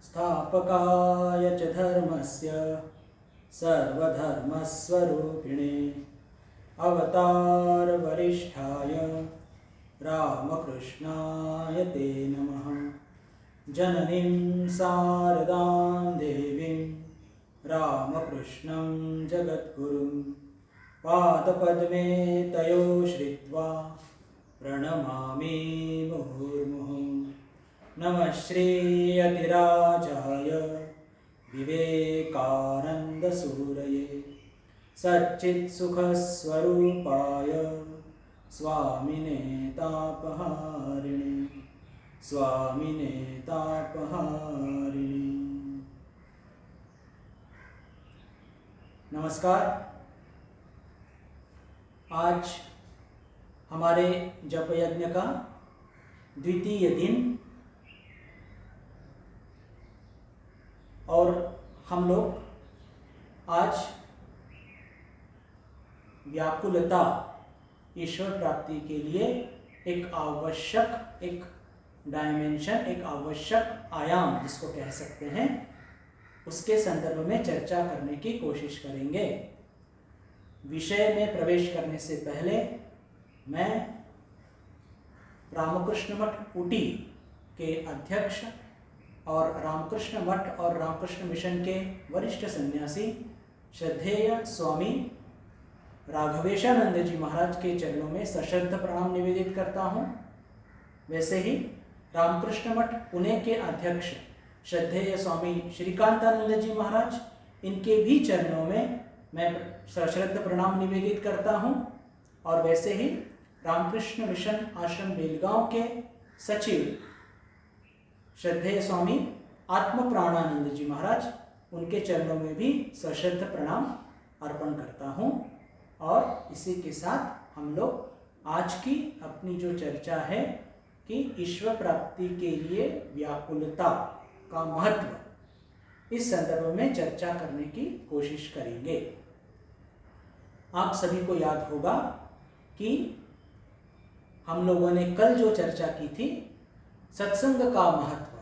स्थापकाय च धर्मस्य सर्वधर्मस्वरूपिणे अवतारवरिष्ठाय रामकृष्णाय ते नमः। जननीं शारदां देवीं रामकृष्णं जगद्गुरुं पादपद्मे तयो श्रित्वा प्रणमामि मुहुर्मुहुः। नमः श्रीयतिराजाय विवेकानन्दसूरये सच्चित्सुखस्वरूपाय स्वामिने तापहारिणे स्वामिने तापहारिणे। नमस्कार। आज हमारे जप यज्ञ का द्वितीय दिन और हम लोग आज व्याकुलता ईश्वर प्राप्ति के लिए एक आवश्यक एक डायमेंशन, एक आवश्यक आयाम जिसको कह सकते हैं, उसके संदर्भ में चर्चा करने की कोशिश करेंगे। विषय में प्रवेश करने से पहले मैं रामकृष्ण मठ ऊटी के अध्यक्ष और रामकृष्ण मठ और रामकृष्ण मिशन के वरिष्ठ सन्यासी श्रद्धेय स्वामी राघवेशानंद जी महाराज के चरणों में सश्रद्ध प्रणाम निवेदित करता हूँ। वैसे ही रामकृष्ण मठ पुणे के अध्यक्ष श्रद्धेय स्वामी श्रीकांतानंद जी महाराज, इनके भी चरणों में मैं सश्रद्ध प्रणाम निवेदित करता हूँ। और वैसे ही रामकृष्ण मिशन आश्रम बेलगांव के सचिव श्रद्धेय स्वामी आत्म प्राणानंद जी महाराज, उनके चरणों में भी सश्रद्ध प्रणाम अर्पण करता हूँ। और इसी के साथ हम लोग आज की अपनी जो चर्चा है कि ईश्वर प्राप्ति के लिए व्याकुलता का महत्व, इस संदर्भ में चर्चा करने की कोशिश करेंगे। आप सभी को याद होगा कि हम लोगों ने कल जो चर्चा की थी सत्संग का महत्व।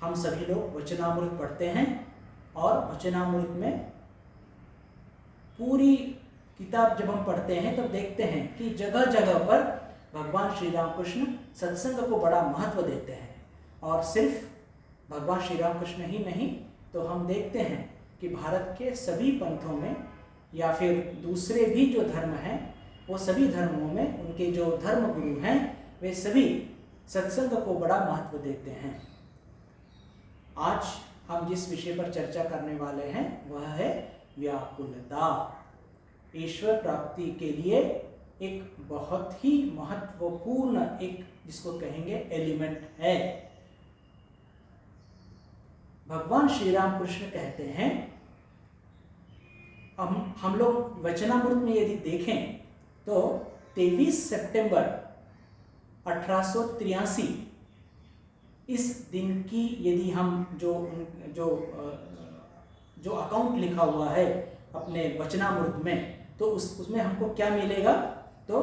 हम सभी लोग वचनामृत पढ़ते हैं और वचनामृत में पूरी किताब जब हम पढ़ते हैं तब देखते हैं कि जगह जगह पर भगवान श्री रामकृष्ण सत्संग को बड़ा महत्व देते हैं। और सिर्फ भगवान श्री रामकृष्ण ही नहीं, तो हम देखते हैं कि भारत के सभी पंथों में या फिर दूसरे भी जो धर्म हैं, वो सभी धर्मों में उनके जो धर्म गुरु हैं वे सभी सत्संग को बड़ा महत्व देते हैं। आज हम जिस विषय पर चर्चा करने वाले हैं वह है व्याकुलता। ईश्वर प्राप्ति के लिए एक बहुत ही महत्वपूर्ण एक जिसको कहेंगे एलिमेंट है। भगवान श्री राम कृष्ण कहते हैं, हम लोग वचनामृत में यदि देखें तो 23 सितंबर 1883 इस दिन की यदि हम जो अकाउंट लिखा हुआ है अपने वचनामृत में, तो उसमें हमको क्या मिलेगा? तो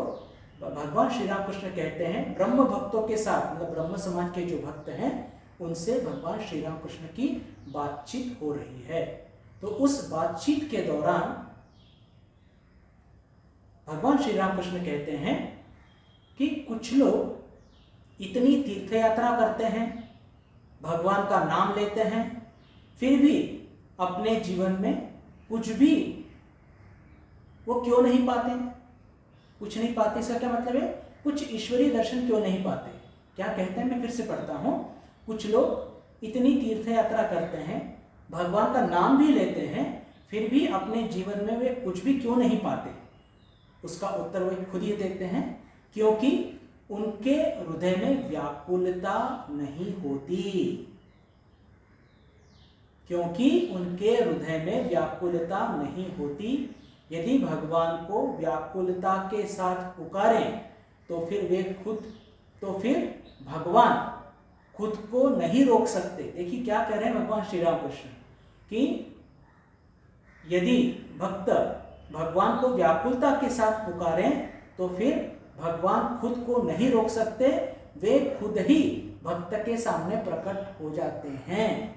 भगवान श्री राम कृष्ण कहते हैं ब्रह्म भक्तों के साथ, मतलब ब्रह्म समाज के जो भक्त हैं उनसे भगवान श्री राम कृष्ण की बातचीत हो रही है। तो उस बातचीत के दौरान भगवान श्री राम कृष्ण कहते हैं कि कुछ लोग इतनी तीर्थ यात्रा करते हैं, भगवान का नाम लेते हैं, फिर भी अपने जीवन में कुछ भी वो क्यों नहीं पाते? कुछ नहीं पाते, इसका क्या मतलब है? कुछ ईश्वरीय दर्शन क्यों नहीं पाते? क्या कहते हैं, मैं फिर से पढ़ता हूँ। कुछ लोग इतनी तीर्थ यात्रा करते हैं, भगवान का नाम भी लेते हैं, फिर भी अपने जीवन में वे कुछ भी क्यों नहीं पाते? उसका उत्तर वे खुद ही देते हैं, क्योंकि उनके हृदय में व्याकुलता नहीं होती। क्योंकि उनके हृदय में व्याकुलता नहीं होती। यदि भगवान को व्याकुलता के साथ पुकारें तो फिर भगवान खुद को नहीं रोक सकते। देखिए क्या कह रहे हैं भगवान श्री राम कृष्ण कि यदि भक्त भगवान को व्याकुलता के साथ पुकारें तो फिर भगवान खुद को नहीं रोक सकते, वे खुद ही भक्त के सामने प्रकट हो जाते हैं।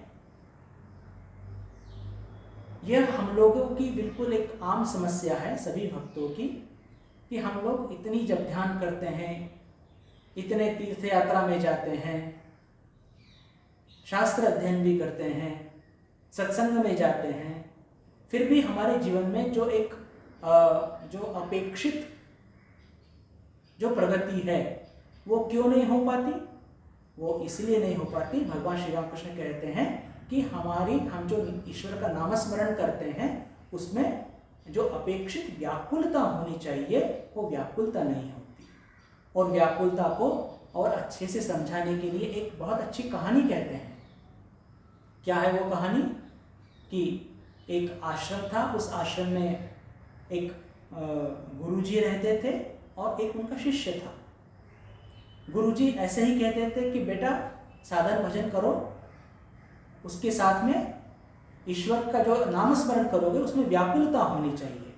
यह हम लोगों की बिल्कुल एक आम समस्या है सभी भक्तों की, कि हम लोग इतनी जब ध्यान करते हैं, इतने तीर्थ यात्रा में जाते हैं, शास्त्र अध्ययन भी करते हैं, सत्संग में जाते हैं, फिर भी हमारे जीवन में जो एक जो अपेक्षित जो प्रगति है वो क्यों नहीं हो पाती? वो इसलिए नहीं हो पाती, भगवान श्री राम कृष्ण कहते हैं कि हम जो ईश्वर का नामस्मरण करते हैं उसमें जो अपेक्षित व्याकुलता होनी चाहिए वो व्याकुलता नहीं होती। और व्याकुलता को और अच्छे से समझाने के लिए एक बहुत अच्छी कहानी कहते हैं। क्या है वो कहानी? कि एक आश्रम था, उस आश्रम में एक गुरुजी रहते थे और एक उनका शिष्य था। गुरुजी ऐसे ही कहते थे कि बेटा साधन भजन करो, उसके साथ में ईश्वर का जो नामस्मरण करोगे उसमें व्याकुलता होनी चाहिए।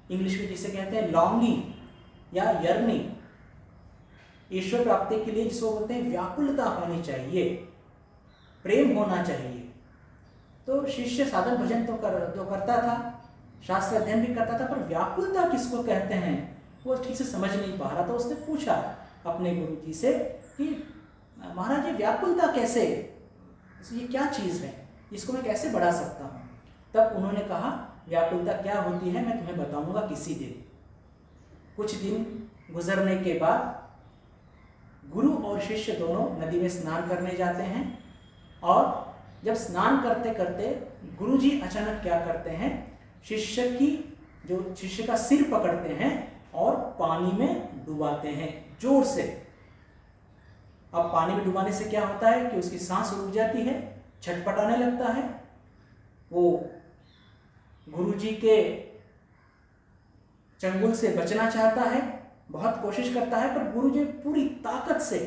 इंग्लिश में जिसे कहते हैं लॉन्गिंग या यर्निंग, ईश्वर प्राप्ति के लिए जिसको बोलते हैं व्याकुलता होनी चाहिए, प्रेम होना चाहिए। तो शिष्य साधन भजन तो करता था, शास्त्र अध्ययन भी करता था, पर व्याकुलता किसको कहते हैं वो ठीक से समझ नहीं पा रहा था। उसने पूछा अपने गुरुजी से कि महाराज ये व्याकुलता कैसे, ये क्या चीज़ है, इसको मैं कैसे बढ़ा सकता हूँ? तब उन्होंने कहा व्याकुलता क्या होती है मैं तुम्हें बताऊंगा किसी दिन। कुछ दिन गुजरने के बाद गुरु और शिष्य दोनों नदी में स्नान करने जाते हैं, और जब स्नान करते करते गुरुजी अचानक क्या करते हैं, शिष्य का सिर पकड़ते हैं और पानी में डुबाते हैं जोर से। अब पानी में डुबाने से क्या होता है कि उसकी सांस रुक जाती है, छटपटाने लगता है। वो गुरुजी के चंगुल से बचना चाहता है, बहुत कोशिश करता है, पर गुरुजी पूरी ताकत से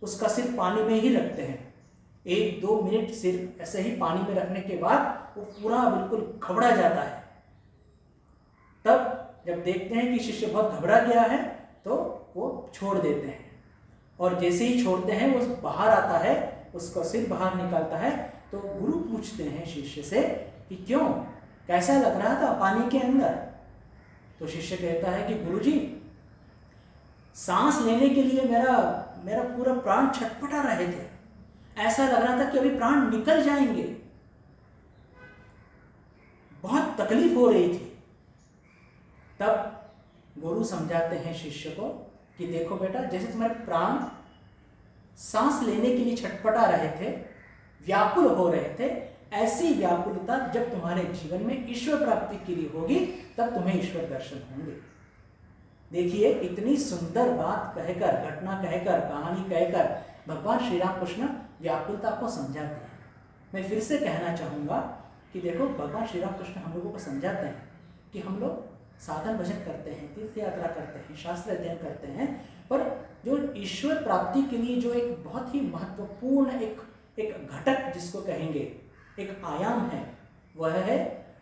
उसका सिर पानी में ही रखते हैं। 1-2 मिनट सिर ऐसे ही पानी में रखने के बाद वो पूरा बिल्कुल घबरा जाता है। तब जब देखते हैं कि शिष्य बहुत घबरा गया है तो वो छोड़ देते हैं, और जैसे ही छोड़ते हैं वो बाहर आता है, उसका सिर बाहर निकलता है। तो गुरु पूछते हैं शिष्य से कि क्यों, कैसा लग रहा था पानी के अंदर? तो शिष्य कहता है कि गुरुजी सांस लेने के लिए मेरा पूरा प्राण छटपटा रहे थे, ऐसा लग रहा था कि अभी प्राण निकल जाएंगे, बहुत तकलीफ हो रही थी। तब गुरु समझाते हैं शिष्य को कि देखो बेटा, जैसे तुम्हारे प्राण सांस लेने के लिए छटपटा रहे थे, व्याकुल हो रहे थे, ऐसी व्याकुलता जब तुम्हारे जीवन में ईश्वर प्राप्ति के लिए होगी तब तुम्हें ईश्वर दर्शन होंगे। देखिए इतनी सुंदर बात कहकर, घटना कहकर, कहानी कहकर भगवान श्री राम कृष्ण व्याकुलता को समझाते हैं। मैं फिर से कहना चाहूँगा कि देखो भगवान श्री राम कृष्ण हम लोगों को समझाते हैं कि हम लोग साधन भजन करते हैं, तीर्थ यात्रा करते हैं, शास्त्र अध्ययन करते हैं, पर जो ईश्वर प्राप्ति के लिए जो एक बहुत ही महत्वपूर्ण एक घटक जिसको कहेंगे, एक आयाम है, वह है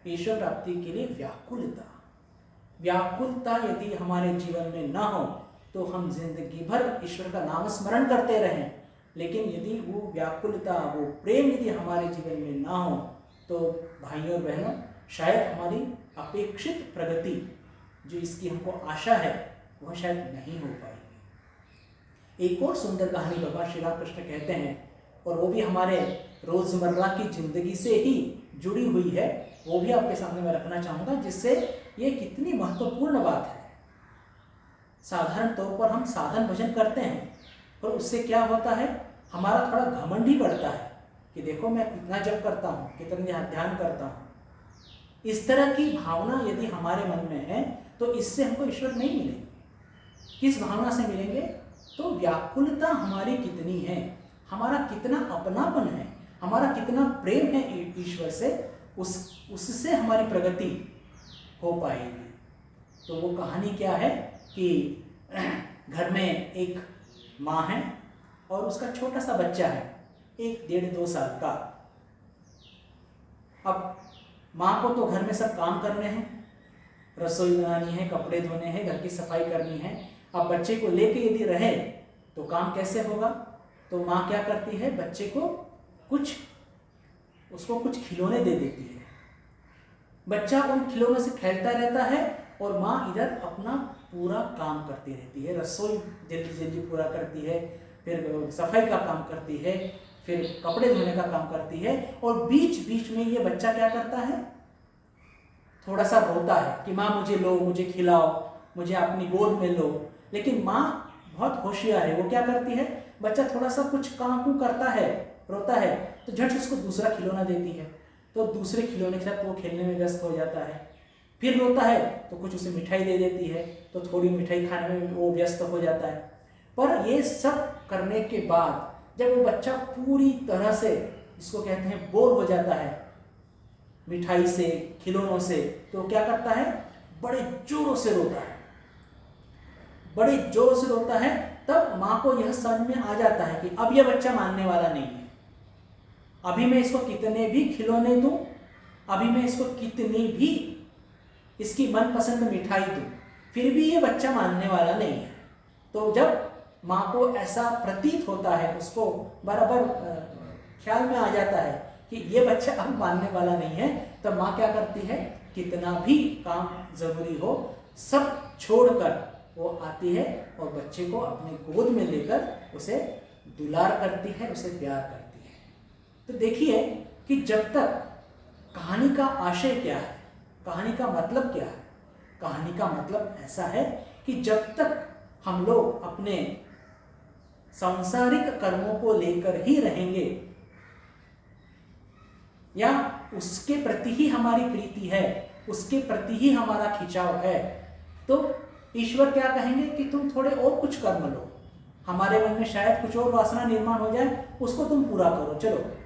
ईश्वर प्राप्ति के लिए व्याकुलता। व्याकुलता यदि हमारे जीवन में ना हो तो हम जिंदगी भर ईश्वर का नाम स्मरण करते रहें, लेकिन यदि वो व्याकुलता, वो प्रेम यदि हमारे जीवन में ना हो तो भाइयों और बहनों, शायद हमारी अपेक्षित प्रगति जो इसकी हमको आशा है वह शायद नहीं हो पाएगी। एक और सुंदर कहानी भगवान श्री राम कृष्ण कहते हैं, और वो भी हमारे रोजमर्रा की जिंदगी से ही जुड़ी हुई है, वो भी आपके सामने मैं रखना चाहूँगा, जिससे ये कितनी महत्वपूर्ण बात है। साधारण तौर पर हम साधन भजन करते हैं, पर उससे क्या होता है, हमारा थोड़ा घमंड ही बढ़ता है कि देखो मैं कितना जप करता हूँ, कितना ध्यान करता हूँ। इस तरह की भावना यदि हमारे मन में है तो इससे हमको ईश्वर नहीं मिलेंगे। किस भावना से मिलेंगे? तो व्याकुलता हमारी कितनी है, हमारा कितना अपनापन है, हमारा कितना प्रेम है ईश्वर से, उससे हमारी प्रगति हो पाएगी। तो वो कहानी क्या है कि घर में एक माँ है और उसका छोटा सा बच्चा है, 1-1.5-2 साल का। अब माँ को तो घर में सब काम करने हैं, रसोई बनानी है, कपड़े धोने हैं, घर की सफाई करनी है। अब बच्चे को लेके यदि रहे तो काम कैसे होगा? तो माँ क्या करती है, बच्चे को उसको कुछ खिलौने दे देती है। बच्चा उन खिलौनों से खेलता रहता है और माँ इधर अपना पूरा काम करती रहती है, रसोई जल्दी जल्दी पूरा करती है, फिर सफाई का काम करती है, फिर कपड़े धोने का काम करती है। और बीच बीच में ये बच्चा क्या करता है, थोड़ा सा रोता है कि माँ मुझे लो, मुझे खिलाओ, मुझे अपनी गोद में लो। लेकिन माँ बहुत होशियार है, वो क्या करती है, बच्चा थोड़ा सा कुछ काम करता है, रोता है, तो झट से उसको दूसरा खिलौना देती है, तो दूसरे खिलौने के साथ वो खेलने में व्यस्त हो जाता है। फिर रोता है तो कुछ उसे मिठाई दे देती है, तो थोड़ी मिठाई खाने में वो व्यस्त हो जाता है। पर ये सब करने के बाद जब वो बच्चा पूरी तरह से, इसको कहते हैं, बोर हो जाता है मिठाई से, खिलौनों से, तो क्या करता है, बड़े जोरों से रोता है, बड़े जोरों से रोता है। तब माँ को यह समझ में आ जाता है कि अब यह बच्चा मानने वाला नहीं है, अभी मैं इसको कितने भी खिलौने दूं, अभी मैं इसको कितनी भी इसकी मनपसंद मिठाई दूं, फिर भी ये बच्चा मानने वाला नहीं है। तो जब माँ को ऐसा प्रतीत होता है, उसको बराबर ख्याल में आ जाता है कि ये बच्चा अब मानने वाला नहीं है, तब माँ क्या करती है, कितना भी काम जरूरी हो सब छोड़कर वो आती है और बच्चे को अपने गोद में लेकर उसे दुलार करती है, उसे प्यार करती है। तो देखिए कि जब तक कहानी का आशय क्या है, कहानी का मतलब क्या है, कहानी का मतलब ऐसा है कि जब तक हम लोग अपने सांसारिक कर्मों को लेकर ही रहेंगे या उसके प्रति ही हमारी प्रीति है, उसके प्रति ही हमारा खिंचाव है, तो ईश्वर क्या कहेंगे कि तुम थोड़े और कुछ कर्म लो, हमारे मन में शायद कुछ और वासना निर्माण हो जाए, उसको तुम पूरा करो, चलो।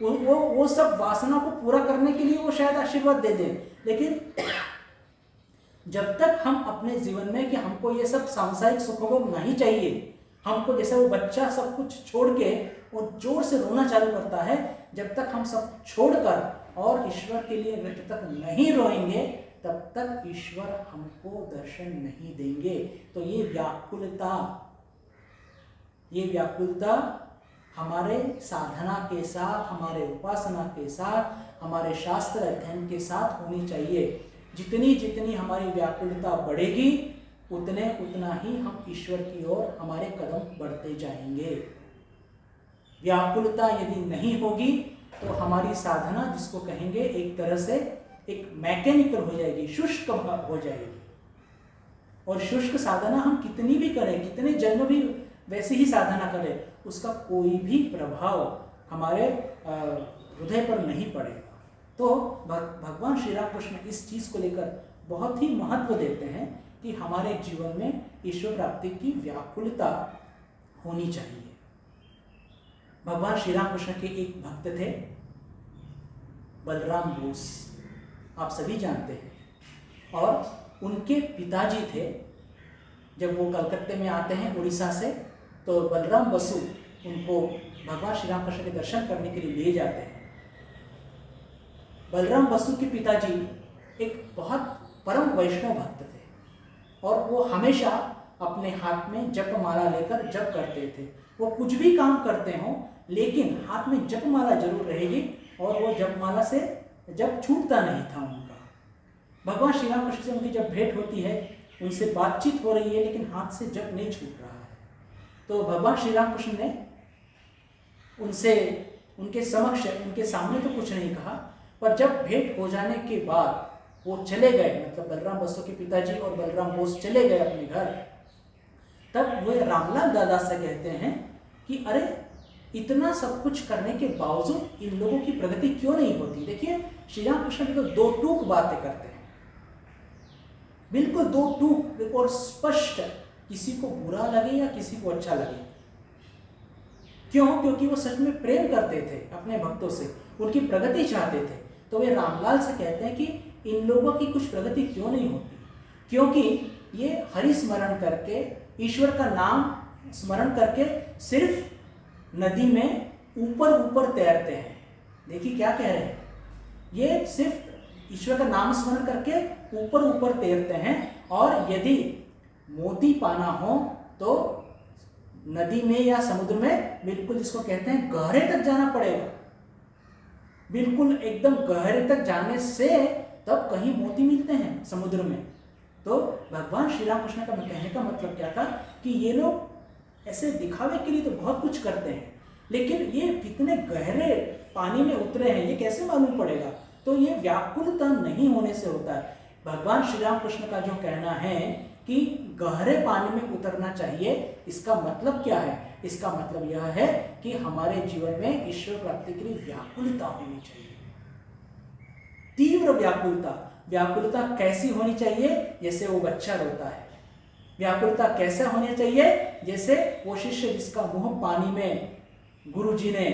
वो सब वासना को पूरा करने के लिए वो शायद आशीर्वाद दे दें, लेकिन जब तक हम अपने जीवन में कि हमको ये सब सांसारिक सुखों को नहीं चाहिए, हमको जैसे वो बच्चा सब कुछ छोड़ के और जोर से रोना चालू करता है, जब तक हम सब छोड़कर और ईश्वर के लिए जब तक नहीं रोएंगे, तब तक ईश्वर हमको दर्शन नहीं देंगे। तो ये व्याकुलता हमारे साधना के साथ, हमारे उपासना के साथ, हमारे शास्त्र अध्ययन के साथ होनी चाहिए। जितनी जितनी हमारी व्याकुलता बढ़ेगी, उतना ही हम ईश्वर की ओर हमारे कदम बढ़ते जाएंगे। व्याकुलता यदि नहीं होगी तो हमारी साधना, जिसको कहेंगे एक तरह से एक मैकेनिकल हो जाएगी, शुष्क हो जाएगी। और शुष्क साधना हम कितनी भी करें, कितने जन्म भी वैसे ही साधना करें, उसका कोई भी प्रभाव हमारे हृदय पर नहीं पड़ेगा। तो भगवान श्री राम कृष्ण इस चीज़ को लेकर बहुत ही महत्व देते हैं कि हमारे जीवन में ईश्वर प्राप्ति की व्याकुलता होनी चाहिए। भगवान श्री राम कृष्ण के एक भक्त थे, बलराम बोस, आप सभी जानते हैं, और उनके पिताजी थे। जब वो कलकत्ते में आते हैं उड़ीसा से, तो बलराम बसु उनको भगवान श्री राम कृष्ण के दर्शन करने के लिए ले जाते हैं। बलराम बसु के पिताजी एक बहुत परम वैष्णव भक्त थे और वो हमेशा अपने हाथ में जप माला लेकर जप करते थे। वो कुछ भी काम करते हों, लेकिन हाथ में जप माला जरूर रहेगी और वो जप माला से जप छूटता नहीं था उनका। भगवान श्री राम कृष्ण से उनकी जब भेंट होती है, उनसे बातचीत हो रही है, लेकिन हाथ से जप नहीं छूट रहा है। तो भगवान श्री राम कृष्ण ने उनसे, उनके समक्ष, उनके सामने तो कुछ नहीं कहा, पर जब भेंट हो जाने के बाद वो चले गए, मतलब बलराम बसु के पिताजी और बलराम बोस चले गए अपने घर, तब वो रामलाल दादा से कहते हैं कि अरे इतना सब कुछ करने के बावजूद इन लोगों की प्रगति क्यों नहीं होती। देखिए श्री राम कृष्ण भी तो दो टूक बातें करते हैं, बिल्कुल दो टूक और स्पष्ट, किसी को बुरा लगे या किसी को अच्छा लगे। क्यों? क्योंकि वो सच में प्रेम करते थे अपने भक्तों से, उनकी प्रगति चाहते थे। तो वे रामलाल से कहते हैं कि इन लोगों की कुछ प्रगति क्यों नहीं होती, क्योंकि ये हरि स्मरण करके, ईश्वर का नाम स्मरण करके सिर्फ नदी में ऊपर ऊपर तैरते हैं। देखिए क्या कह रहे हैं, ये सिर्फ ईश्वर का नाम स्मरण करके ऊपर ऊपर तैरते हैं, और यदि मोती पाना हो तो नदी में या समुद्र में बिल्कुल जिसको कहते हैं गहरे तक जाना पड़ेगा। बिल्कुल एकदम गहरे तक जाने से तब कहीं मोती मिलते हैं समुद्र में। तो भगवान श्री राम कृष्ण का कहने का मतलब क्या था कि ये लोग ऐसे दिखावे के लिए तो बहुत कुछ करते हैं, लेकिन ये कितने गहरे पानी में उतरे हैं ये कैसे मालूम पड़ेगा? तो ये व्याकुलता नहीं होने से होता है। भगवान श्री राम कृष्ण का जो कहना है कि गहरे पानी में उतरना चाहिए, इसका मतलब क्या है? इसका मतलब यह है कि हमारे जीवन में ईश्वर प्राप्ति के लिए व्याकुलता होनी चाहिए, तीव्र व्याकुलता। व्याकुलता कैसी होनी चाहिए? जैसे वो बच्चा रोता है। व्याकुलता कैसा होनी चाहिए? जैसे वो शिष्य जिसका मुंह पानी में गुरुजी ने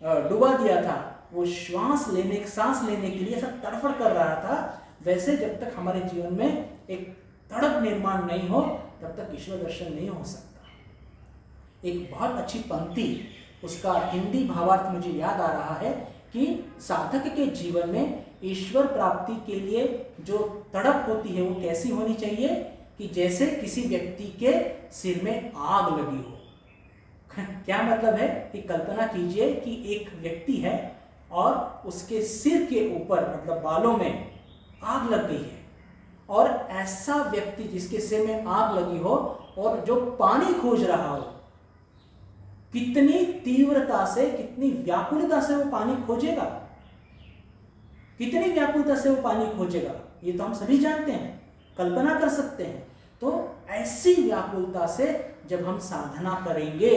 डुबा दिया था, वो सांस लेने के लिए ऐसा तड़फड़ कर रहा था। वैसे जब तक हमारे जीवन में एक तड़प निर्माण नहीं हो तब तक ईश्वर दर्शन नहीं हो सकता। एक बहुत अच्छी पंक्ति, उसका हिंदी भावार्थ मुझे याद आ रहा है कि साधक के जीवन में ईश्वर प्राप्ति के लिए जो तड़प होती है वो कैसी होनी चाहिए कि जैसे किसी व्यक्ति के सिर में आग लगी हो। क्या मतलब है कि कल्पना कीजिए कि एक व्यक्ति है और उसके सिर के ऊपर मतलब बालों में आग लग गई है, और ऐसा व्यक्ति जिसके सिर में आग लगी हो और जो पानी खोज रहा हो, कितनी तीव्रता से, कितनी व्याकुलता से वो पानी खोजेगा, कितनी व्याकुलता से वो पानी खोजेगा, ये तो हम सभी जानते हैं, कल्पना कर सकते हैं। तो ऐसी व्याकुलता से जब हम साधना करेंगे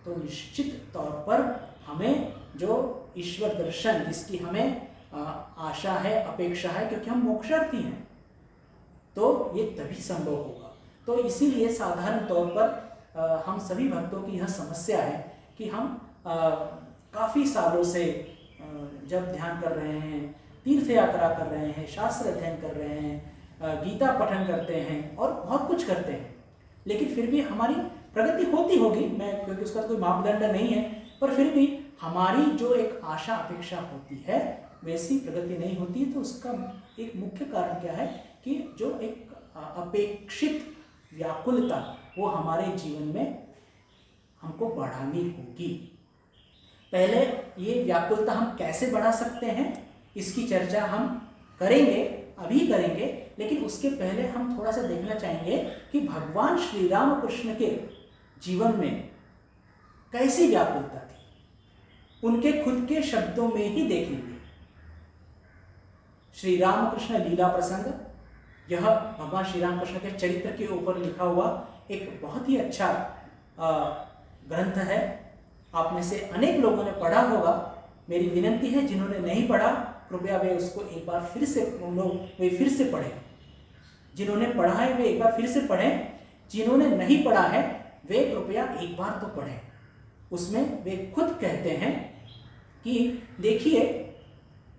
तो निश्चित तौर पर हमें जो ईश्वर दर्शन जिसकी हमें आशा है, अपेक्षा है, क्योंकि हम मोक्षार्थी हैं, तो ये तभी संभव होगा। तो इसीलिए साधारण तौर पर हम सभी भक्तों की यह समस्या है कि हम काफ़ी सालों से जब ध्यान कर रहे हैं, तीर्थ यात्रा कर रहे हैं, शास्त्र अध्ययन कर रहे हैं, गीता पठन करते हैं और बहुत कुछ करते हैं, लेकिन फिर भी हमारी प्रगति होती होगी, मैं क्योंकि उसका कोई मापदंड नहीं है, पर फिर भी हमारी जो एक आशा अपेक्षा होती है वैसी प्रगति नहीं होती। तो उसका एक मुख्य कारण क्या है कि जो एक अपेक्षित व्याकुलता वो हमारे जीवन में हमको बढ़ानी होगी। पहले ये व्याकुलता हम कैसे बढ़ा सकते हैं इसकी चर्चा हम करेंगे, अभी करेंगे, लेकिन उसके पहले हम थोड़ा सा देखना चाहेंगे कि भगवान श्री राम कृष्ण के जीवन में कैसी व्याकुलता थी, उनके खुद के शब्दों में ही देखेंगे। श्री राम कृष्ण लीला प्रसंग, यह भगवान श्री राम कृष्ण के चरित्र के ऊपर लिखा हुआ एक बहुत ही अच्छा ग्रंथ है। आप में से अनेक लोगों ने पढ़ा होगा। मेरी विनंती है जिन्होंने नहीं पढ़ा कृपया वे उसको एक बार फिर से फिर से पढ़ें। जिन्होंने पढ़ा है वे एक बार फिर से पढ़ें, जिन्होंने नहीं पढ़ा है वे कृपया एक बार तो पढ़ें। उसमें वे खुद कहते हैं कि देखिए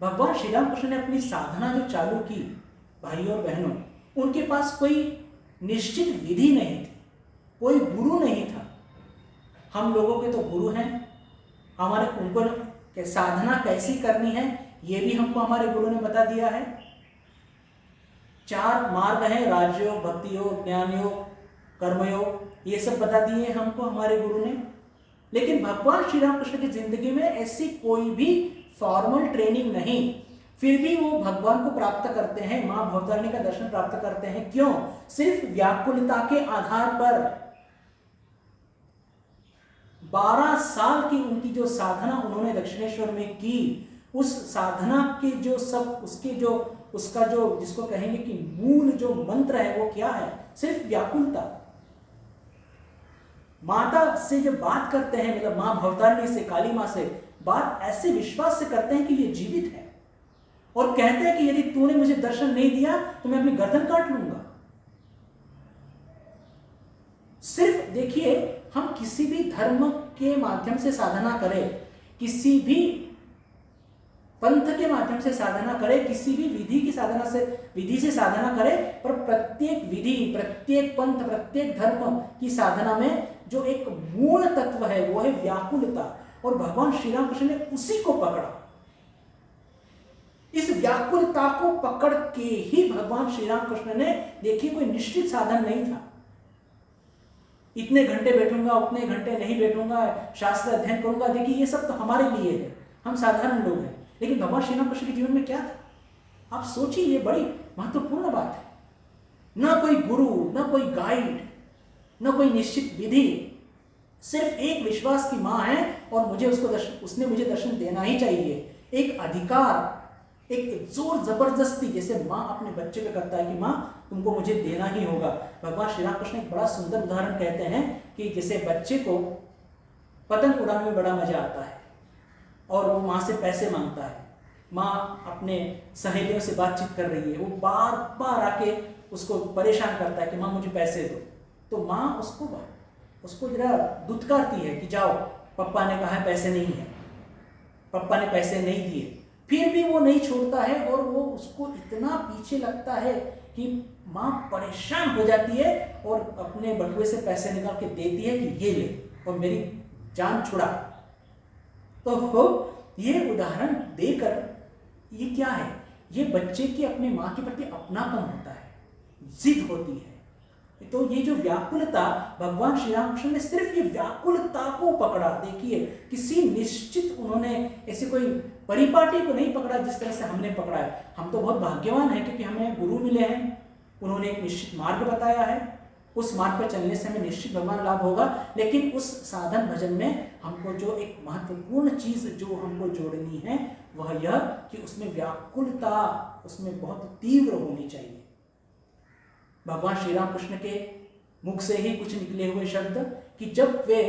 भगवान श्री राम कृष्ण ने अपनी साधना जो चालू की, भाइयों और बहनों, उनके पास कोई निश्चित विधि नहीं थी, कोई गुरु नहीं था। हम लोगों के तो गुरु हैं, हमारे उनको साधना कैसी करनी है ये भी हमको हमारे गुरु ने बता दिया है। 4 मार्ग हैं, राजयोग, भक्ति योग, ज्ञान योग, कर्मयोग, ये सब बता दिए हमको हमारे गुरु ने। लेकिन भगवान श्री राम कृष्ण की जिंदगी में ऐसी कोई भी फॉर्मल ट्रेनिंग नहीं, फिर भी वो भगवान को प्राप्त करते हैं, मां भवतारिणी का दर्शन प्राप्त करते हैं। क्यों? सिर्फ व्याकुलता के आधार पर। 12 साल की उनकी जो साधना उन्होंने दक्षिणेश्वर में की, उस साधना के जो सब उसका जो जिसको कहेंगे कि मूल जो मंत्र है वो क्या है? सिर्फ व्याकुलता। माता से जब बात करते हैं, मतलब मां भवतारिणी से, काली मां से बात ऐसे विश्वास से करते हैं कि ये जीवित है, और कहते हैं कि यदि तूने मुझे दर्शन नहीं दिया तो मैं अपनी गर्दन काट लूंगा। सिर्फ देखिए, हम किसी भी धर्म के माध्यम से साधना करें, किसी भी पंथ के माध्यम से साधना करें, किसी भी विधि से साधना करें, पर प्रत्येक विधि, प्रत्येक पंथ, प्रत्येक धर्म की साधना में जो एक मूल तत्व है वो है व्याकुलता। और भगवान श्री राम कृष्ण ने उसी को पकड़ा। इस व्याकुलता को पकड़ के ही भगवान श्री राम कृष्ण ने, देखिए कोई निश्चित साधन नहीं था, इतने घंटे बैठूंगा, उतने घंटे नहीं बैठूंगा, शास्त्र अध्ययन करूंगा। देखिए ये सब तो हमारे लिए है, हम साधारण लोग हैं। लेकिन भगवान श्री राम कृष्ण के जीवन में क्या था, आप सोचिए, ये बड़ी महत्वपूर्ण बात है। न कोई गुरु, न कोई गाइड, न कोई निश्चित विधि, सिर्फ एक विश्वास की माँ है और मुझे उसने मुझे दर्शन देना ही चाहिए। एक अधिकार, एक जोर जबरदस्ती, जैसे माँ अपने बच्चे पे करता है कि माँ तुमको मुझे देना ही होगा। भगवान श्री राम कृष्ण एक बड़ा सुंदर उदाहरण कहते हैं कि जैसे बच्चे को पतंग उड़ाने में बड़ा मजा आता है और वो माँ से पैसे मांगता है। माँ अपने सहेलियों से बातचीत कर रही है, वो बार बार आके उसको परेशान करता है कि माँ मुझे पैसे दो। तो माँ उसको जरा दुत्कारती है कि जाओ, पप्पा ने कहा है पैसे नहीं है, पप्पा ने पैसे नहीं दिए। फिर भी वो नहीं छोड़ता है और वो उसको इतना पीछे लगता है कि माँ परेशान हो जाती है और अपने बटुए से पैसे निकाल के देती है कि ये ले और मेरी जान छुड़ा। तो ये उदाहरण देकर ये क्या है, ये बच्चे के अपने माँ के प्रति अपनापन होता है, जिद होती है। तो ये जो व्याकुलता, भगवान श्री रामकृष्ण ने सिर्फ ये व्याकुलता को पकड़ा। देखिए किसी निश्चित, उन्होंने ऐसे कोई परिपाटी को नहीं पकड़ा जिस तरह से हमने पकड़ा है। हम तो बहुत भाग्यवान हैं क्योंकि हमें गुरु मिले हैं, उन्होंने एक निश्चित मार्ग बताया है, उस मार्ग पर चलने से हमें निश्चित भगवान लाभ होगा। लेकिन उस साधन भजन में हमको जो एक महत्वपूर्ण चीज जो हमको जोड़नी है वह यह कि उसमें व्याकुलता, उसमें बहुत तीव्र होनी चाहिए। भगवान श्री राम कृष्ण के मुख से ही कुछ निकले हुए शब्द कि जब वे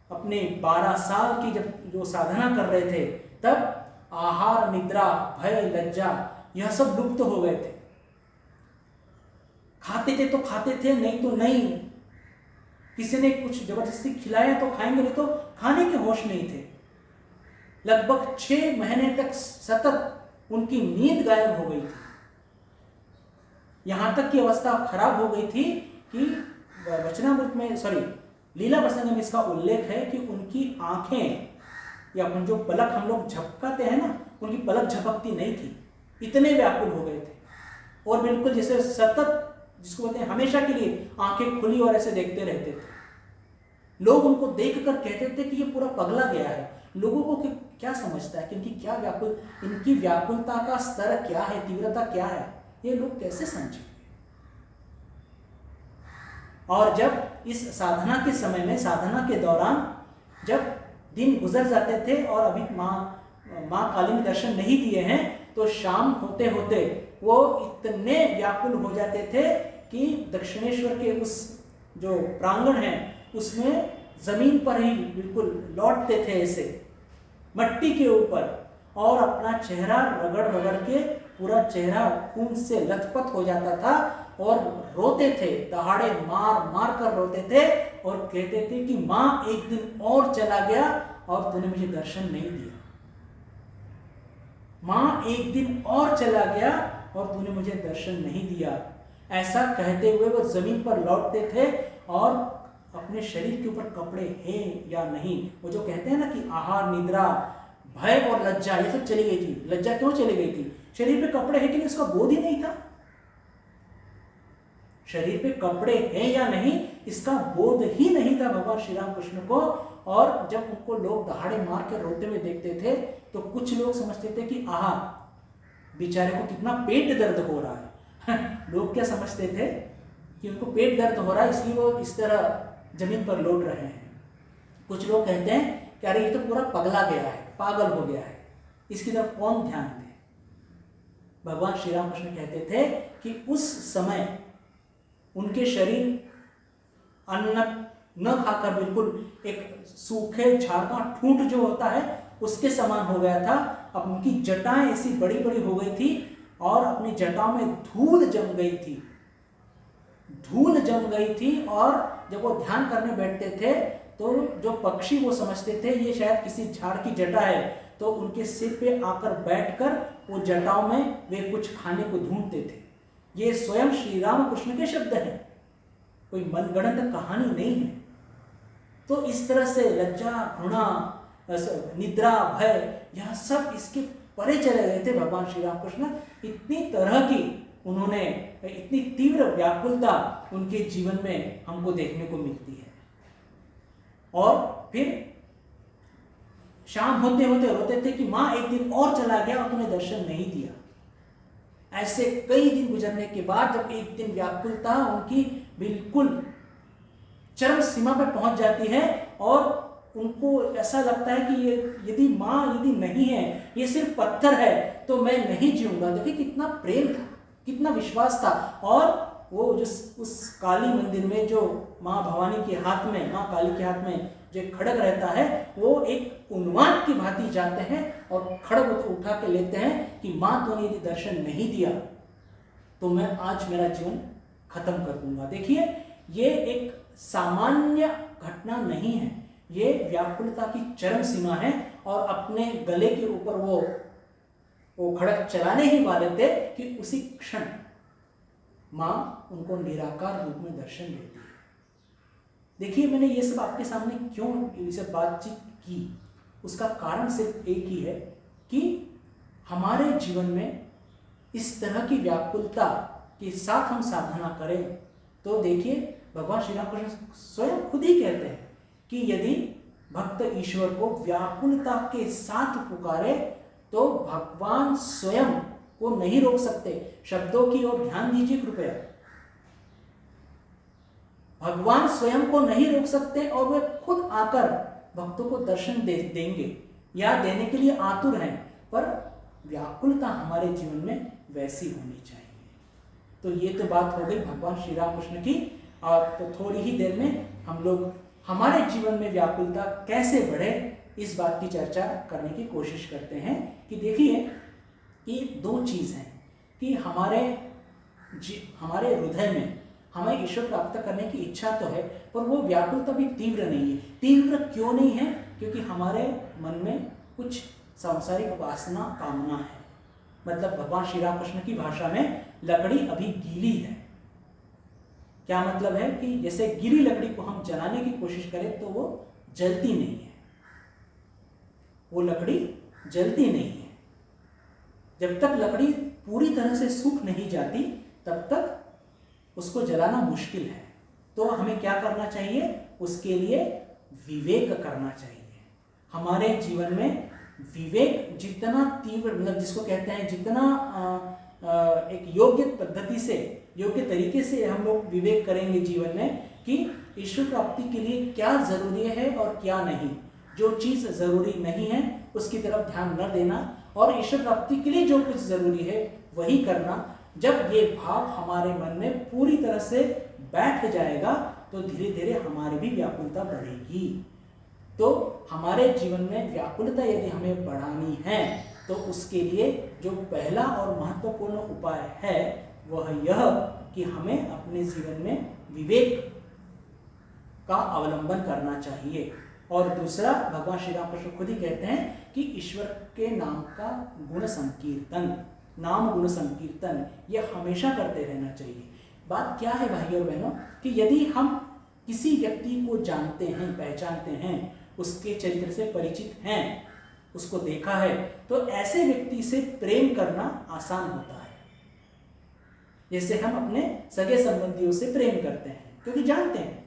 अपने 12 साल की जब जो साधना कर रहे थे तब आहार, निद्रा, भय, लज्जा यह सब लुप्त हो गए थे। खाते थे तो खाते थे, नहीं तो नहीं। किसी ने कुछ जबरदस्ती खिलाया तो खाएंगे, नहीं तो खाने के होश नहीं थे। लगभग 6 महीने तक सतत उनकी नींद गायब हो गई थी। यहां तक की अवस्था खराब हो गई थी कि वचनामृत में लीला प्रसंग में इसका उल्लेख है कि उनकी आंखें या अपन जो पलक हम लोग झपकाते हैं ना, उनकी पलक झपकती नहीं थी, इतने व्याकुल हो गए थे। और बिल्कुल जैसे सतत, जिसको बोलते हैं हमेशा के लिए आंखें खुली और ऐसे देखते रहते थे। लोग उनको देखकर कहते थे कि ये पूरा पगला गया है। लोगों को क्या समझता है कि इनकी क्या इनकी व्याकुलता का स्तर क्या है, तीव्रता क्या है, ये लोग कैसे समझेंगे। और जब इस साधना के समय में, साधना के दौरान जब दिन गुजर जाते थे और अभी माँ काली ने दर्शन नहीं दिए हैं, तो शाम होते होते वो इतने व्याकुल हो जाते थे कि दक्षिणेश्वर के उस जो प्रांगण है उसमें जमीन पर ही बिल्कुल लौटते थे, ऐसे मट्टी के ऊपर, और अपना चेहरा रगड़ रगड़ के पूरा चेहरा खून से लथपथ हो जाता था और रोते थे, दहाड़े मार मार कर रोते थे और कहते थे कि माँ एक दिन और चला गया और तूने मुझे दर्शन नहीं दिया। माँ एक दिन और चला गया और तूने मुझे दर्शन नहीं दिया। ऐसा कहते हुए वो जमीन पर लौटते थे और अपने शरीर के ऊपर कपड़े हैं या नहीं, वो जो कहते हैं ना कि आहार, निद्रा, भय और लज्जा ये सब चली गई थी। लज्जा क्यों चली गई थी? शरीर पे कपड़े हैं कि नहीं, उसका बोध ही नहीं था। शरीर पे कपड़े हैं या नहीं इसका बोध ही नहीं था भगवान श्री राम कृष्ण को। और जब उनको लोग दहाड़े मार के रोते हुए देखते थे तो कुछ लोग समझते थे कि आहा, बेचारे को कितना पेट दर्द हो रहा है। लोग क्या समझते थे कि उनको पेट दर्द हो रहा है इसलिए वो इस तरह जमीन पर लौट रहे हैं। कुछ लोग कहते हैं कि अरे ये तो पूरा पगला गया है, पागल हो गया है, इसकी तरफ कौन ध्यान दे। भगवान श्री राम कृष्ण कहते थे कि उस समय उनके शरीर अन्न न खाकर बिल्कुल एक सूखे झाड़ का ठूंठ जो होता है उसके समान हो गया था। अब उनकी जटाएं ऐसी बड़ी बड़ी हो गई थी और अपनी जटाओं में धूल जम गई थी, धूल जम गई थी। और जब वो ध्यान करने बैठते थे तो जो पक्षी वो समझते थे ये शायद किसी झाड़ की जटा है, तो उनके सिर पे आकर बैठकर वो जटाओं में वे कुछ खाने को ढूंढते थे। ये स्वयं श्री राम कृष्ण के शब्द हैं, कोई मनगढ़ंत कहानी नहीं है। तो इस तरह से लज्जा, घृणा, निद्रा, भय, यह सब इसके परे चले गए थे भगवान श्री राम कृष्ण। इतनी तरह की उन्होंने इतनी तीव्र व्याकुलता उनके जीवन में हमको देखने को मिलती है। और फिर शाम होते होते रोते थे कि माँ एक दिन और चला गया और तुम्हें दर्शन नहीं दिया। ऐसे कई दिन गुजरने के बाद जब एक दिन व्याकुलता उनकी बिल्कुल चरम सीमा पर पहुंच जाती है और उनको ऐसा लगता है कि ये यदि माँ यदि नहीं है, ये सिर्फ पत्थर है, तो मैं नहीं जीऊंगा। देखिए कितना प्रेम था, कितना विश्वास था। और वो जिस उस काली मंदिर में जो माँ भवानी के हाथ में, माँ काली के हाथ में जो खड़ग रहता है, वो एक उन्माद की भांति जाते हैं और खड़ग उठा के लेते हैं कि माँ तूने यदि दर्शन नहीं दिया तो मैं आज मेरा जीवन खत्म कर दूंगा। देखिए ये एक सामान्य घटना नहीं है, ये व्याकुलता की चरम सीमा है। और अपने गले के ऊपर वो खड़ग चलाने ही वाले थे कि उसी क्षण माँ उनको निराकार रूप में दर्शन देती है। देखिए मैंने ये सब आपके सामने क्यों ये सब बातचीत की, उसका कारण सिर्फ एक ही है कि हमारे जीवन में इस तरह की व्याकुलता के साथ हम साधना करें तो देखिए भगवान श्री रामकृष्ण स्वयं खुद ही कहते हैं कि यदि भक्त ईश्वर को व्याकुलता के साथ पुकारे तो भगवान स्वयं को नहीं रोक सकते। शब्दों की ओर ध्यान दीजिए कृपया। भगवान स्वयं को नहीं रोक सकते और वे खुद आकर भक्तों को दर्शन देंगे या देने के लिए आतुर हैं, पर व्याकुलता हमारे जीवन में वैसी होनी चाहिए। तो ये तो बात हो गई भगवान श्री राम कृष्ण की। और तो थोड़ी ही देर में हम लोग हमारे जीवन में व्याकुलता कैसे बढ़े इस बात की चर्चा करने की कोशिश करते हैं। कि देखिए ये दो चीज़ हैं कि हमारे हृदय में हमें ईश्वर प्राप्त करने की इच्छा तो है, पर वो व्याकुलता भी तीव्र नहीं है। तीव्र क्यों नहीं है? क्योंकि हमारे मन में कुछ सांसारिक वासना कामना है। मतलब भगवान श्री राम कृष्ण की भाषा में लकड़ी अभी गीली है। क्या मतलब है कि जैसे गीली लकड़ी को हम जलाने की कोशिश करें तो वो जलती नहीं है, वो लकड़ी जलती नहीं है। जब तक लकड़ी पूरी तरह से सूख नहीं जाती तब तक उसको जलाना मुश्किल है। तो हमें क्या करना चाहिए? उसके लिए विवेक करना चाहिए। हमारे जीवन में विवेक जितना तीव्र, मतलब जिसको कहते हैं जितना एक योग्य पद्धति से, योग्य तरीके से हम लोग विवेक करेंगे जीवन में कि ईश्वर प्राप्ति के लिए क्या जरूरी है और क्या नहीं। जो चीज़ जरूरी नहीं है उसकी तरफ ध्यान न देना और ईश्वर प्राप्ति के लिए जो कुछ जरूरी है वही करना। जब ये भाव हमारे मन में पूरी तरह से बैठ जाएगा तो धीरे धीरे हमारी भी व्याकुलता बढ़ेगी। तो हमारे जीवन में व्याकुलता यदि हमें बढ़ानी है तो उसके लिए जो पहला और महत्वपूर्ण उपाय है वह यह कि हमें अपने जीवन में विवेक का अवलंबन करना चाहिए। और दूसरा, भगवान श्री राम कृष्ण खुद ही कहते हैं कि ईश्वर के नाम का गुण संकीर्तन, नाम गुण संकीर्तन यह हमेशा करते रहना चाहिए। बात क्या है भाइयों और बहनों कि यदि हम किसी व्यक्ति को जानते हैं, पहचानते हैं, उसके चरित्र से परिचित हैं, उसको देखा है, तो ऐसे व्यक्ति से प्रेम करना आसान होता है। जैसे हम अपने सगे संबंधियों से प्रेम करते हैं क्योंकि जानते हैं।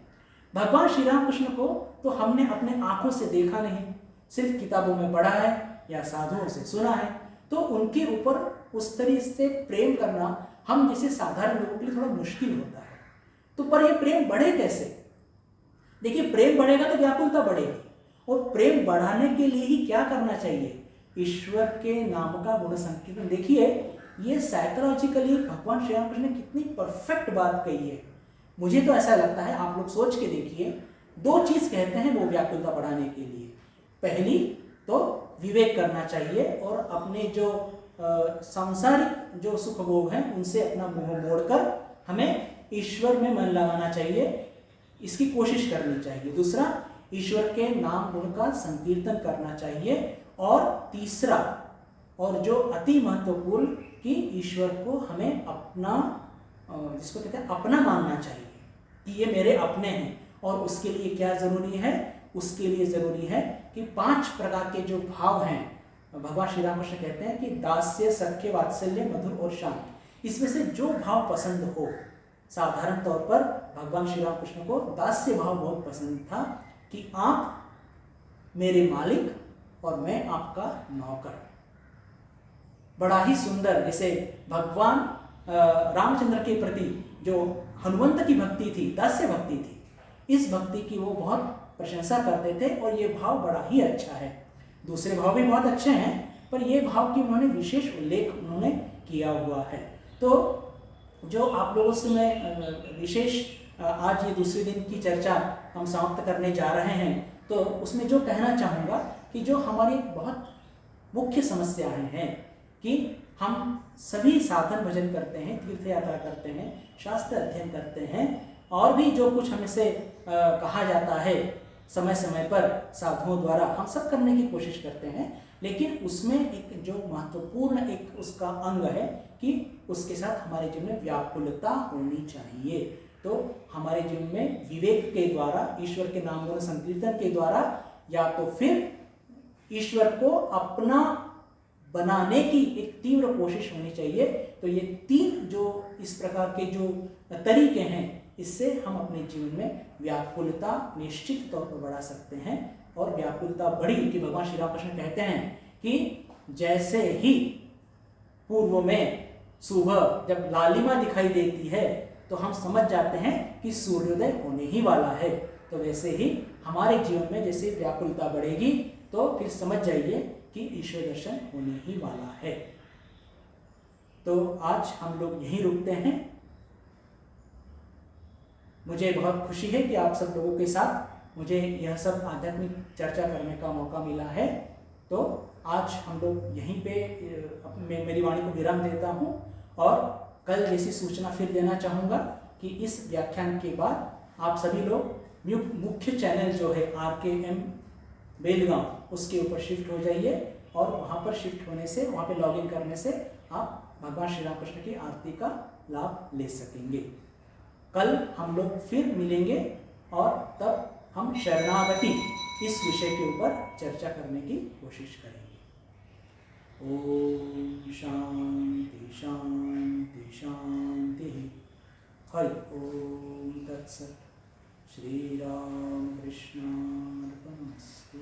भगवान श्री राम कृष्ण को तो हमने अपने आंखों से देखा नहीं, सिर्फ किताबों में पढ़ा है या साधुओं से सुना है। तो उनके ऊपर उस तरीके से प्रेम करना हम जैसे साधारण लोगों के लिए थोड़ा मुश्किल होता है। तो पर ये प्रेम बढ़े कैसे? देखिए प्रेम बढ़ेगा तो व्याकुलता बढ़ेगी, और प्रेम बढ़ाने के लिए ही क्या करना चाहिए? ईश्वर के नाम का गुण संकीर्तन। देखिए ये साइकोलॉजिकली भगवान श्री राम कृष्ण ने कितनी परफेक्ट बात कही है। मुझे तो ऐसा लगता है, आप लोग सोच के देखिए, दो चीज कहते हैं वो व्याकुलता बढ़ाने के लिए। पहली तो विवेक करना चाहिए और अपने जो सांसारिक जो सुख भोग हैं उनसे अपना मुंह मोड़कर हमें ईश्वर में मन लगाना चाहिए, इसकी कोशिश करनी चाहिए। दूसरा, ईश्वर के नाम गुण का संकीर्तन करना चाहिए। और तीसरा, और जो अति महत्वपूर्ण, कि ईश्वर को हमें अपना, जिसको कहते हैं अपना मानना चाहिए कि ये मेरे अपने हैं। और उसके लिए क्या जरूरी है? उसके लिए जरूरी है कि 5 प्रकार के जो भाव हैं, भगवान श्री राम कृष्ण कहते हैं कि दास्य, सख्य, वात्सल्य, मधुर और शांत, इसमें से जो भाव पसंद हो। साधारण तौर पर भगवान श्री राम कृष्ण को दास्य भाव बहुत पसंद था कि आप मेरे मालिक और मैं आपका नौकर। बड़ा ही सुंदर, जैसे भगवान रामचंद्र के प्रति जो हनुमंत की भक्ति थी, दास्य भक्ति थी, इस भक्ति की वो बहुत प्रशंसा करते थे और ये भाव बड़ा ही अच्छा है। दूसरे भाव भी बहुत अच्छे हैं, पर ये भाव की उन्होंने विशेष उल्लेख उन्होंने किया हुआ है। तो जो आप लोगों से मैं विशेष आज ये दूसरे दिन की चर्चा हम समाप्त करने जा रहे हैं, तो उसमें जो कहना चाहूँगा कि जो हमारी बहुत मुख्य समस्याएं हैं कि हम सभी साधन भजन करते हैं, तीर्थ यात्रा करते हैं, शास्त्र अध्ययन करते हैं और भी जो कुछ हमसे कहा जाता है समय समय पर साधुओं द्वारा, हम सब करने की कोशिश करते हैं, लेकिन उसमें एक जो महत्वपूर्ण एक उसका अंग है कि उसके साथ हमारे जीवन में व्याकुलता होनी चाहिए। तो हमारे जीवन में विवेक के द्वारा, ईश्वर के नाम गुण संकीर्तन के द्वारा, या तो फिर ईश्वर को अपना बनाने की एक तीव्र कोशिश होनी चाहिए। तो ये तीन जो इस प्रकार के जो तरीके हैं, इससे हम अपने जीवन में व्याकुलता निश्चित तौर पर बढ़ा सकते हैं। और व्याकुलता बढ़ी कि भगवान श्री रामकृष्ण कहते हैं कि जैसे ही पूर्व में सुबह जब लालिमा दिखाई देती है तो हम समझ जाते हैं कि सूर्योदय होने ही वाला है, तो वैसे ही हमारे जीवन में जैसे व्याकुलता बढ़ेगी तो फिर समझ जाइए कि ईश्वर दर्शन होने ही वाला है। तो आज हम लोग यहीं रुकते हैं। मुझे बहुत खुशी है कि आप सब लोगों के साथ मुझे यह सब आध्यात्मिक चर्चा करने का मौका मिला है। तो आज हम लोग यहीं पे मेरी वाणी को विराम देता हूँ और कल जैसी सूचना फिर देना चाहूँगा कि इस व्याख्यान के बाद आप सभी लोग मुख्य चैनल जो है RKM बेलगांव, उसके ऊपर शिफ्ट हो जाइए और वहाँ पर शिफ्ट होने से, वहाँ पे लॉगिन करने से आप भगवान श्री रामकृष्ण की आरती का लाभ ले सकेंगे। कल हम लोग फिर मिलेंगे और तब हम शरणागति इस विषय के ऊपर चर्चा करने की कोशिश करेंगे। ओम शांति शांति शांति। हरि ओम तत्सत्। श्री राम कृष्णार्पणमस्तु।